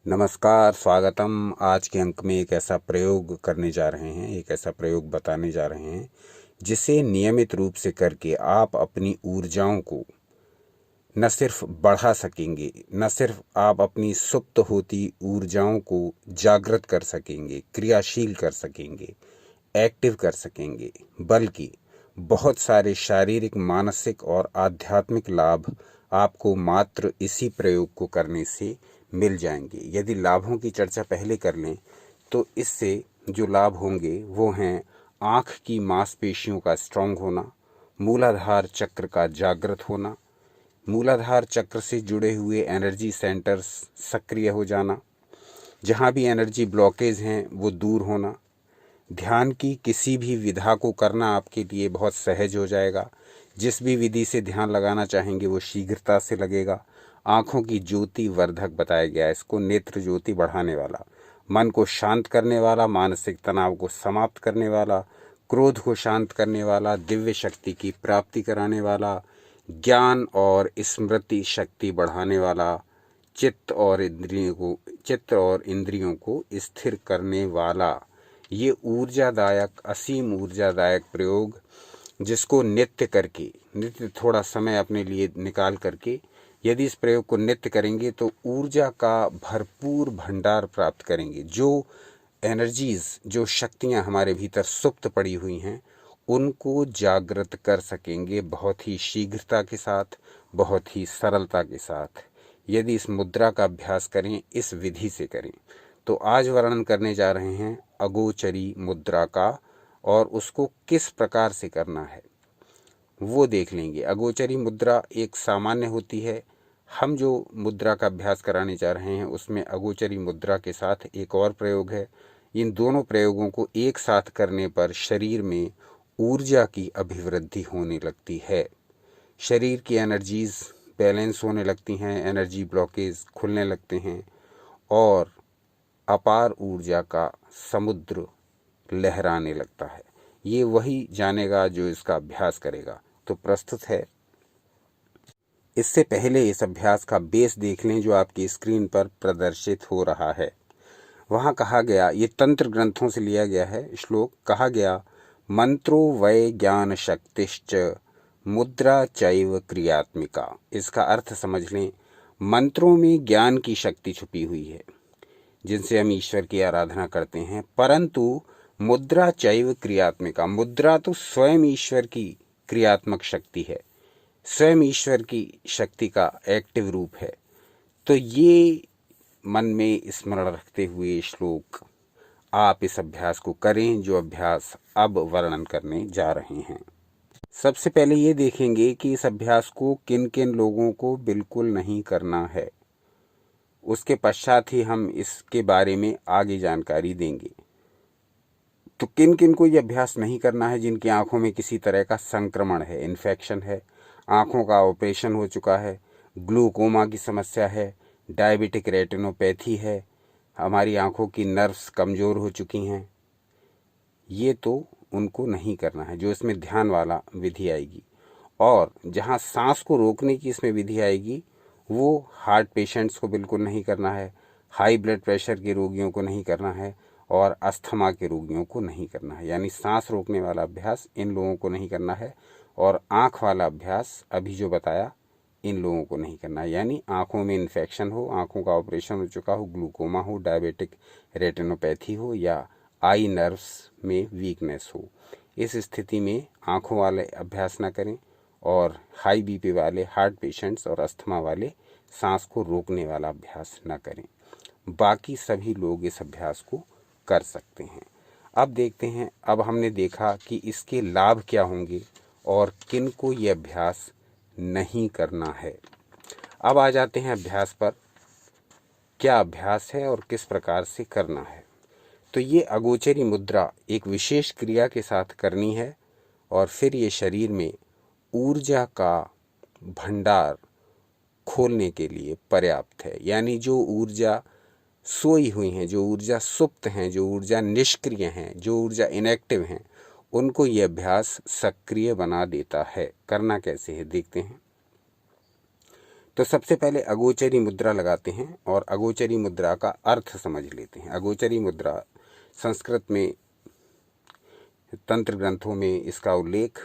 नमस्कार, स्वागतम। आज के अंक में एक ऐसा प्रयोग करने जा रहे हैं, एक ऐसा प्रयोग बताने जा रहे हैं जिसे नियमित रूप से करके आप अपनी ऊर्जाओं को न सिर्फ बढ़ा सकेंगे, न सिर्फ आप अपनी सुप्त होती ऊर्जाओं को जागृत कर सकेंगे, क्रियाशील कर सकेंगे, एक्टिव कर सकेंगे, बल्कि बहुत सारे शारीरिक, मानसिक और आध्यात्मिक लाभ आपको मात्र इसी प्रयोग को करने से मिल जाएंगे। यदि लाभों की चर्चा पहले कर लें तो इससे जो लाभ होंगे वो हैं आँख की मांसपेशियों का स्ट्रांग होना, मूलाधार चक्र का जागृत होना, मूलाधार चक्र से जुड़े हुए एनर्जी सेंटर्स सक्रिय हो जाना, जहाँ भी एनर्जी ब्लॉकेज हैं वो दूर होना, ध्यान की किसी भी विधा को करना आपके लिए बहुत सहज हो जाएगा। जिस भी विधि से ध्यान लगाना चाहेंगे वो शीघ्रता से लगेगा। आँखों की ज्योति वर्धक बताया गया है इसको, नेत्र ज्योति बढ़ाने वाला, मन को शांत करने वाला, मानसिक तनाव को समाप्त करने वाला, क्रोध को शांत करने वाला, दिव्य शक्ति की प्राप्ति कराने वाला, ज्ञान और स्मृति शक्ति बढ़ाने वाला, चित्त और इंद्रियों को स्थिर करने वाला ये ऊर्जादायक, असीम ऊर्जादायक प्रयोग, जिसको नित्य थोड़ा समय अपने लिए निकाल करके यदि इस प्रयोग को नित्य करेंगे तो ऊर्जा का भरपूर भंडार प्राप्त करेंगे। जो एनर्जीज, जो शक्तियाँ हमारे भीतर सुप्त पड़ी हुई हैं उनको जागृत कर सकेंगे बहुत ही शीघ्रता के साथ, बहुत ही सरलता के साथ, यदि इस मुद्रा का अभ्यास करें, इस विधि से करें। तो आज वर्णन करने जा रहे हैं अगोचरी मुद्रा का, और उसको किस प्रकार से करना है वो देख लेंगे। अगोचरी मुद्रा एक सामान्य होती है। हम जो मुद्रा का अभ्यास कराने जा रहे हैं उसमें अगोचरी मुद्रा के साथ एक और प्रयोग है। इन दोनों प्रयोगों को एक साथ करने पर शरीर में ऊर्जा की अभिवृद्धि होने लगती है, शरीर की एनर्जीज बैलेंस होने लगती हैं, एनर्जी ब्लॉकेज खुलने लगते हैं और अपार ऊर्जा का समुद्र लहराने लगता है। ये वही जानेगा जो इसका अभ्यास करेगा। तो प्रस्तुत है। इससे पहले इस अभ्यास का बेस देख लें जो आपकी स्क्रीन पर प्रदर्शित हो रहा है। वहाँ कहा गया, ये तंत्र ग्रंथों से लिया गया है श्लोक, कहा गया मंत्रो वै ज्ञान शक्तिश्च मुद्रा चैव क्रियात्मिका। इसका अर्थ समझ लें, मंत्रों में ज्ञान की शक्ति छुपी हुई है जिनसे हम ईश्वर की आराधना करते हैं, परंतु मुद्रा चैव क्रियात्मिका, मुद्रा तो स्वयं ईश्वर की क्रियात्मक शक्ति है, स्वयं ईश्वर की शक्ति का एक्टिव रूप है। तो ये मन में स्मरण रखते हुए श्लोक आप इस अभ्यास को करें जो अभ्यास अब वर्णन करने जा रहे हैं। सबसे पहले ये देखेंगे कि इस अभ्यास को किन किन लोगों को बिल्कुल नहीं करना है, उसके पश्चात ही हम इसके बारे में आगे जानकारी देंगे। तो किन किन को ये अभ्यास नहीं करना है? जिनकी आंखों में किसी तरह का संक्रमण है, इन्फेक्शन है, आंखों का ऑपरेशन हो चुका है, ग्लूकोमा की समस्या है, डायबिटिक रेटिनोपैथी है, हमारी आंखों की नर्व्स कमज़ोर हो चुकी हैं, ये तो उनको नहीं करना है जो इसमें ध्यान वाला विधि आएगी। और जहाँ सांस को रोकने की इसमें विधि आएगी वो हार्ट पेशेंट्स को बिल्कुल नहीं करना है, हाई ब्लड प्रेशर के रोगियों को नहीं करना है और अस्थमा के रोगियों को नहीं करना है। यानी सांस रोकने वाला अभ्यास इन लोगों को नहीं करना है और आँख वाला अभ्यास अभी जो बताया इन लोगों को नहीं करना है। यानी आँखों में इन्फेक्शन हो, आँखों का ऑपरेशन हो चुका हो, ग्लूकोमा हो, डायबिटिक रेटिनोपैथी हो या आई नर्व्स में वीकनेस हो, इस स्थिति में आँखों वाले अभ्यास ना करें और हाई बीपी वाले, हार्ट पेशेंट्स और अस्थमा वाले सांस को रोकने वाला अभ्यास ना करें। बाकी सभी लोग इस अभ्यास को कर सकते हैं। अब देखते हैं, अब हमने देखा कि इसके लाभ क्या होंगे और किन को ये अभ्यास नहीं करना है। अब आ जाते हैं अभ्यास पर, क्या अभ्यास है और किस प्रकार से करना है। तो ये अगोचरी मुद्रा एक विशेष क्रिया के साथ करनी है और फिर ये शरीर में ऊर्जा का भंडार खोलने के लिए पर्याप्त है। यानी जो ऊर्जा सोई हुई हैं, जो ऊर्जा सुप्त हैं, जो ऊर्जा निष्क्रिय हैं, जो ऊर्जा इनएक्टिव हैं, उनको ये अभ्यास सक्रिय बना देता है। करना कैसे है देखते हैं। तो सबसे पहले अगोचरी मुद्रा लगाते हैं और अगोचरी मुद्रा का अर्थ समझ लेते हैं। अगोचरी मुद्रा संस्कृत में तंत्र ग्रंथों में इसका उल्लेख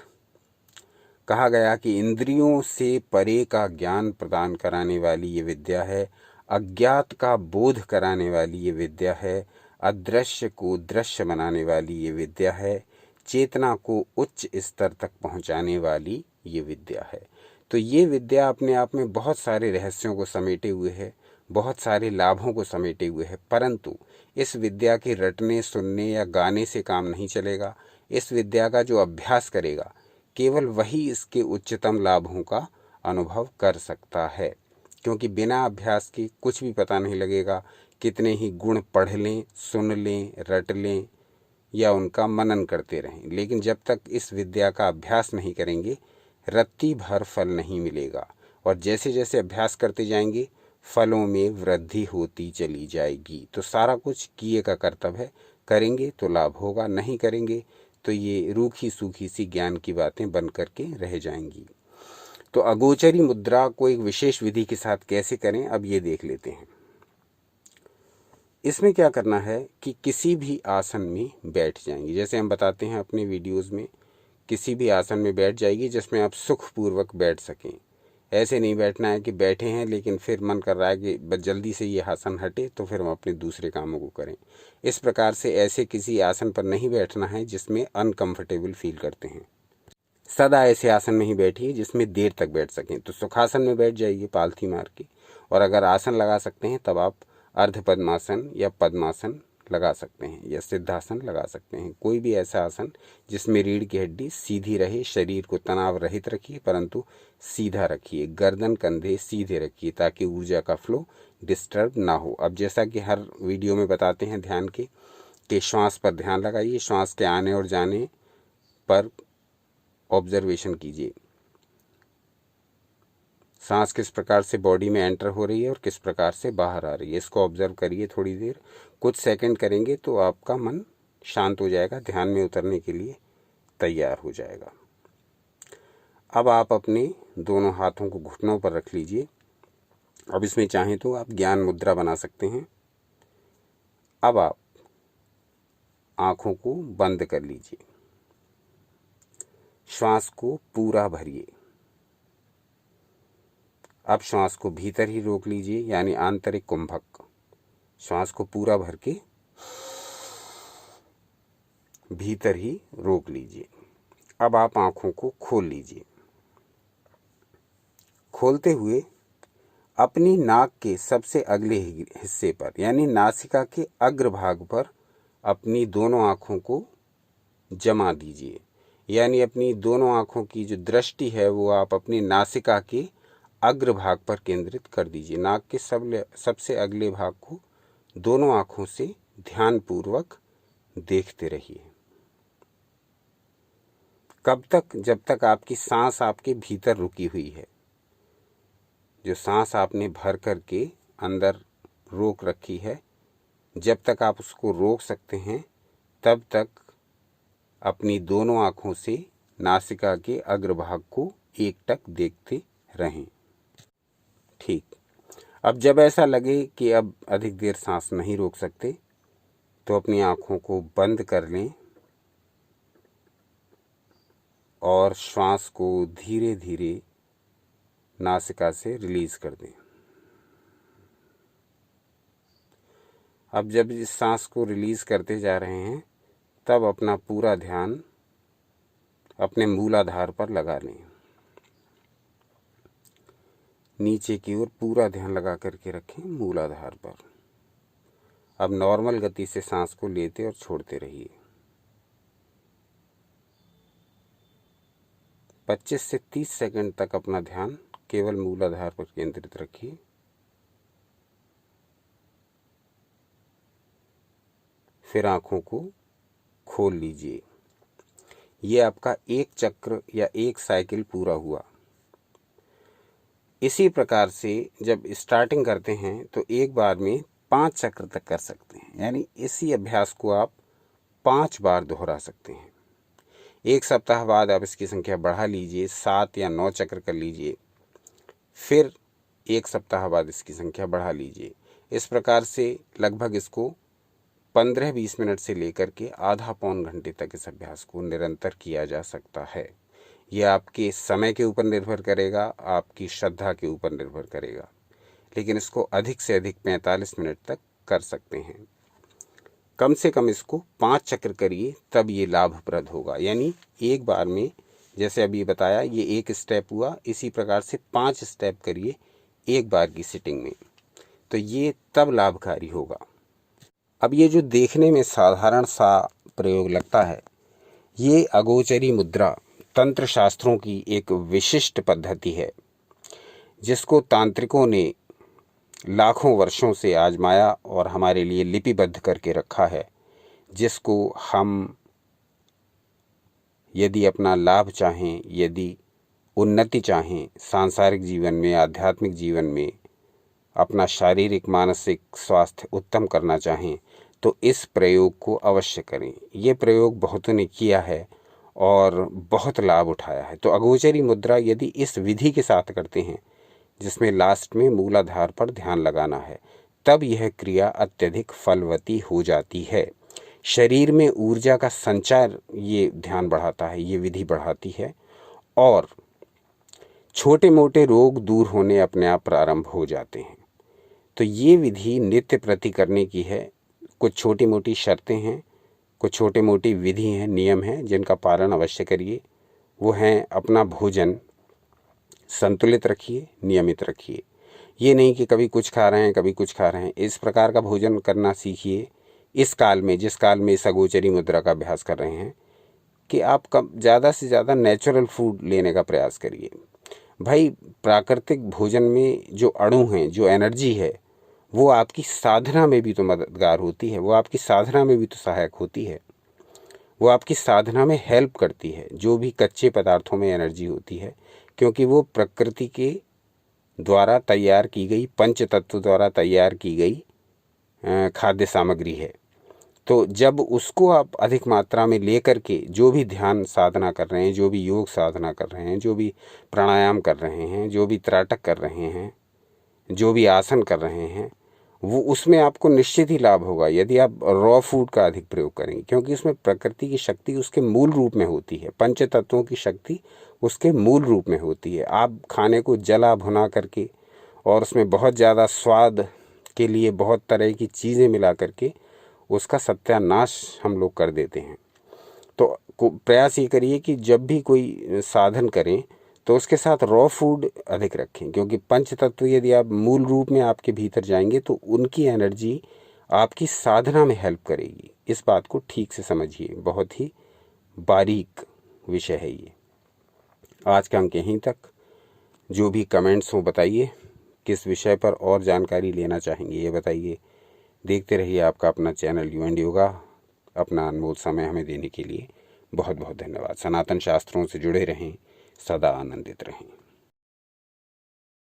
कहा गया कि इंद्रियों से परे का ज्ञान प्रदान कराने वाली ये विद्या है, अज्ञात का बोध कराने वाली ये विद्या है, अदृश्य को दृश्य बनाने वाली ये विद्या है, चेतना को उच्च स्तर तक पहुंचाने वाली ये विद्या है। तो ये विद्या अपने आप में बहुत सारे रहस्यों को समेटे हुए है, बहुत सारे लाभों को समेटे हुए है, परंतु इस विद्या के रटने, सुनने या गाने से काम नहीं चलेगा। इस विद्या का जो अभ्यास करेगा केवल वही इसके उच्चतम लाभों का अनुभव कर सकता है, क्योंकि बिना अभ्यास के कुछ भी पता नहीं लगेगा। कितने ही गुण पढ़ लें, सुन लें, रट लें या उनका मनन करते रहें, लेकिन जब तक इस विद्या का अभ्यास नहीं करेंगे रत्ती भर फल नहीं मिलेगा। और जैसे जैसे अभ्यास करते जाएंगे फलों में वृद्धि होती चली जाएगी। तो सारा कुछ किए का कर्तव्य है, करेंगे तो लाभ होगा, नहीं करेंगे तो ये रूखी सूखी सी ज्ञान की बातें बन करके रह जाएंगी। तो अगोचरी मुद्रा को एक विशेष विधि के साथ कैसे करें, अब ये देख लेते हैं। इसमें क्या करना है कि किसी भी आसन में बैठ जाएंगे। जैसे हम बताते हैं अपने वीडियोस में, किसी भी आसन में बैठ जाएगी जिसमें आप सुखपूर्वक बैठ सकें। ऐसे नहीं बैठना है कि बैठे हैं लेकिन फिर मन कर रहा है कि बस जल्दी से ये आसन हटे तो फिर हम अपने दूसरे कामों को करें। इस प्रकार से ऐसे किसी आसन पर नहीं बैठना है जिसमें अनकंफर्टेबल फील करते हैं। सदा ऐसे आसन में ही बैठिए जिसमें देर तक बैठ सकें। तो सुखासन में बैठ जाइए पालथी मार के, और अगर आसन लगा सकते हैं तब आप अर्ध पद्मासन या पद्मासन लगा सकते हैं या सिद्धासन लगा सकते हैं। कोई भी ऐसा आसन जिसमें रीढ़ की हड्डी सीधी रहे, शरीर को तनाव रहित रखिए परंतु सीधा रखिए, गर्दन कंधे सीधे रखिए ताकि ऊर्जा का फ्लो डिस्टर्ब ना हो। अब जैसा कि हर वीडियो में बताते हैं ध्यान के कि श्वास पर ध्यान लगाइए, श्वास के आने और जाने पर ऑब्जर्वेशन कीजिए। सांस किस प्रकार से बॉडी में एंटर हो रही है और किस प्रकार से बाहर आ रही है, इसको ऑब्जर्व करिए थोड़ी देर। कुछ सेकंड करेंगे तो आपका मन शांत हो जाएगा, ध्यान में उतरने के लिए तैयार हो जाएगा। अब आप अपने दोनों हाथों को घुटनों पर रख लीजिए। अब इसमें चाहें तो आप ज्ञान मुद्रा बना सकते हैं। अब आप आँखों को बंद कर लीजिए, श्वास को पूरा भरिए। अब श्वास को भीतर ही रोक लीजिए, यानी आंतरिक कुंभक। श्वास को पूरा भर के भीतर ही रोक लीजिए। अब आप आंखों को खोल लीजिए। खोलते हुए अपनी नाक के सबसे अगले हिस्से पर यानी नासिका के अग्रभाग पर अपनी दोनों आंखों को जमा दीजिए, यानी अपनी दोनों आंखों की जो दृष्टि है वो आप अपनी नासिका के अग्रभाग पर केंद्रित कर दीजिए। नाक के सबसे अगले भाग को दोनों आंखों से ध्यानपूर्वक देखते रहिए। कब तक? जब तक आपकी सांस आपके भीतर रुकी हुई है। जो सांस आपने भर करके अंदर रोक रखी है, जब तक आप उसको रोक सकते हैं तब तक अपनी दोनों आंखों से नासिका के अग्रभाग को एकटक देखते रहें। ठीक। अब जब ऐसा लगे कि अब अधिक देर सांस नहीं रोक सकते तो अपनी आंखों को बंद कर लें और श्वास को धीरे धीरे नासिका से रिलीज कर दें। अब जब इस सांस को रिलीज करते जा रहे हैं तब अपना पूरा ध्यान अपने मूलाधार पर लगा लें। नीचे की ओर पूरा ध्यान लगा करके रखें मूलाधार पर। अब नॉर्मल गति से सांस को लेते और छोड़ते रहिए। 25 से 30 सेकंड तक अपना ध्यान केवल मूलाधार पर केंद्रित रखिए। फिर आंखों को खोल लीजिए। ये आपका एक चक्र या एक साइकिल पूरा हुआ। इसी प्रकार से जब स्टार्टिंग करते हैं तो एक बार में 5 चक्र तक कर सकते हैं, यानी इसी अभ्यास को आप 5 बार दोहरा सकते हैं। एक सप्ताह बाद आप इसकी संख्या बढ़ा लीजिए, 7 या 9 चक्र कर लीजिए। फिर 1 सप्ताह बाद इसकी संख्या बढ़ा लीजिए। इस प्रकार से लगभग इसको 15-20 मिनट से लेकर के आधा पौन घंटे तक इस अभ्यास को निरंतर किया जा सकता है। यह आपके समय के ऊपर निर्भर करेगा, आपकी श्रद्धा के ऊपर निर्भर करेगा, लेकिन इसको अधिक से अधिक 45 मिनट तक कर सकते हैं। कम से कम इसको 5 चक्र करिए, तब ये लाभप्रद होगा। यानी एक बार में, जैसे अभी बताया, ये एक स्टेप हुआ, इसी प्रकार से 5 स्टेप करिए एक बार की सिटिंग में, तो ये तब लाभकारी होगा। अब ये जो देखने में साधारण सा प्रयोग लगता है, ये अगोचरी मुद्रा तंत्र शास्त्रों की एक विशिष्ट पद्धति है, जिसको तांत्रिकों ने लाखों वर्षों से आजमाया और हमारे लिए लिपिबद्ध करके रखा है, जिसको हम यदि अपना लाभ चाहें, यदि उन्नति चाहें सांसारिक जीवन में, आध्यात्मिक जीवन में, अपना शारीरिक मानसिक स्वास्थ्य उत्तम करना चाहें, तो इस प्रयोग को अवश्य करें। ये प्रयोग बहुतों ने किया है और बहुत लाभ उठाया है। तो अगोचरी मुद्रा यदि इस विधि के साथ करते हैं, जिसमें लास्ट में मूलाधार पर ध्यान लगाना है, तब यह क्रिया अत्यधिक फलवती हो जाती है। शरीर में ऊर्जा का संचार ये ध्यान बढ़ाता है, ये विधि बढ़ाती है, और छोटे मोटे रोग दूर होने अपने आप प्रारंभ हो जाते हैं। तो ये विधि नित्य प्रति करने की है। कुछ छोटी मोटी शर्तें हैं, कुछ छोटे मोटी विधि हैं, नियम हैं, जिनका पालन अवश्य करिए। वो हैं, अपना भोजन संतुलित रखिए, नियमित रखिए। ये नहीं कि कभी कुछ खा रहे हैं, कभी कुछ खा रहे हैं। इस प्रकार का भोजन करना सीखिए इस काल में, जिस काल में इस अगोचरी मुद्रा का अभ्यास कर रहे हैं, कि आप कब ज़्यादा से ज़्यादा नेचुरल फूड लेने का प्रयास करिए। भाई, प्राकृतिक भोजन में जो अणु हैं, जो एनर्जी है, वो आपकी साधना में भी तो मददगार होती है, वो आपकी साधना में भी तो सहायक होती है, वो आपकी साधना में हेल्प करती है। जो भी कच्चे पदार्थों में एनर्जी होती है, क्योंकि वो प्रकृति के द्वारा तैयार की गई, पंच तत्व द्वारा तैयार की गई खाद्य सामग्री है। तो जब उसको आप अधिक मात्रा में लेकर के जो भी ध्यान साधना कर रहे हैं, जो भी योग साधना कर रहे हैं, जो भी प्राणायाम कर रहे हैं, जो भी त्राटक कर रहे हैं, जो भी आसन कर रहे हैं, वो उसमें आपको निश्चित ही लाभ होगा यदि आप रॉ फूड का अधिक प्रयोग करेंगे, क्योंकि उसमें प्रकृति की शक्ति उसके मूल रूप में होती है, पंच तत्वों की शक्ति उसके मूल रूप में होती है। आप खाने को जला भुना करके और उसमें बहुत ज़्यादा स्वाद के लिए बहुत तरह की चीज़ें मिला करके उसका सत्यानाश हम लोग कर देते हैं। तो प्रयास ये करिए कि जब भी कोई साधन करें तो उसके साथ रॉ फूड अधिक रखें, क्योंकि पंच तत्व यदि आप मूल रूप में आपके भीतर जाएंगे तो उनकी एनर्जी आपकी साधना में हेल्प करेगी। इस बात को ठीक से समझिए, बहुत ही बारीक विषय है ये। आज का अंक यहीं तक। जो भी कमेंट्स हो बताइए, किस विषय पर और जानकारी लेना चाहेंगे ये बताइए। देखते रहिए आपका अपना चैनल यू एंड योगा। अपना अनमोल समय हमें देने के लिए बहुत बहुत धन्यवाद। सनातन शास्त्रों से जुड़े रहें, सदा आनंदित रहें।